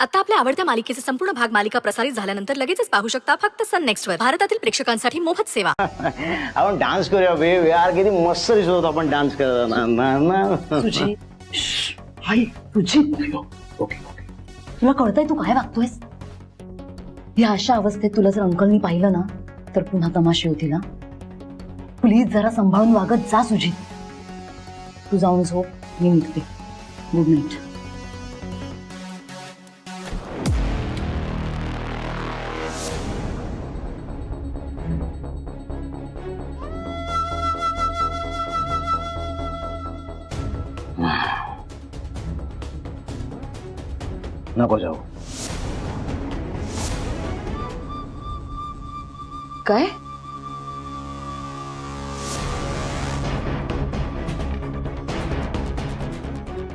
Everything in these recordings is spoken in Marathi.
आता आपल्या आवडत्या मालिकेचे संपूर्ण भाग मालिका प्रसारित झाल्यानंतर लगेचच पाहू शकता फक्त सन नेक्स्ट वर. भारतातील प्रेक्षकांसाठी मोफत सेवा. आपण डान्स करूया बेब यार, किती मस्त दिसत होता आपण डान्स करताना. तुझी आई तुझी ओके तुला कळतंय तू काय वागतोयस? या अशा अवस्थेत तुला जर अंकलनी पाहिलं ना तर पुन्हा तमाशे होतील. ना प्लीज जरा सांभाळून वागत जा सुजित. तू जाऊन झोप, मी निघते. Good night. नको जाऊ. काय?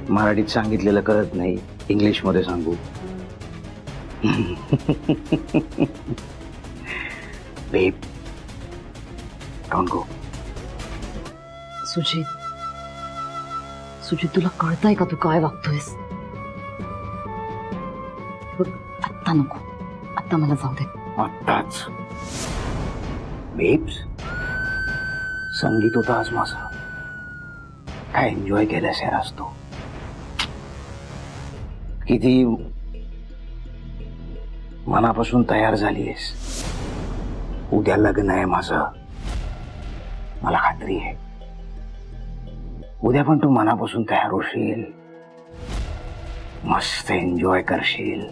मराठीत सांगितलेलं कळत नाही, इंग्लिश मध्ये सांगू. बेब डोंट गो. सुजित सुजित तुला कळतंय का तू काय वागतोयस? बघ, आत्ता नको, आत्ता मला जाऊ दे. आत्ताच बेब्स, संगीत होता आज माझा. काय एन्जॉय केल्यास यार आज तू. किती मनापासून तयार झालीयस. उद्या लग्न आहे माझं, मला खात्री आहे. उद्या पण तू मनापासून तयार होशील, मस्त एन्जॉय करशील.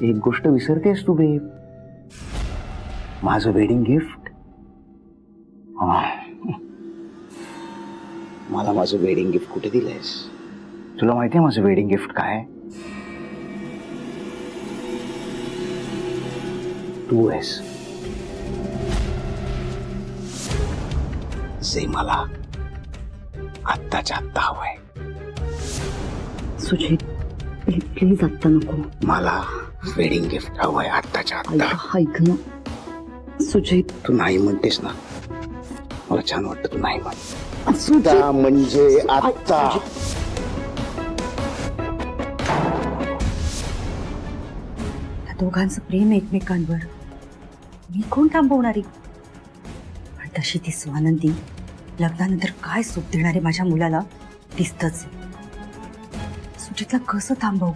एक गोष्ट विसरतेस तू बेब, माझं वेडिंग गिफ्ट. मला माझं वेडिंग गिफ्ट कुठे दिलंयस? तुला माहितीये माझं वेडिंग गिफ्ट काय? तू आहेस, जे मला आत्ताच्या आत्ता हवंय. सुजित प्लीज आत्ता नको. मला वेडिंग गिफ्ट हवंय आत्ताच्या आत्ता. ऐक ना सुजित. तू नाही म्हणतेस ना, मला छान वाटतं. तू नाही म्हण. सुजित म्हणजे आत्ता. त्या दोघांचं प्रेम एकमेकांवर मी कोण थांबवणारी? पण तशी ती स्वानंदी लग्नानंतर काय सुख देणारे माझ्या मुलाला दिसतच. सुजितला कसं थांबवू?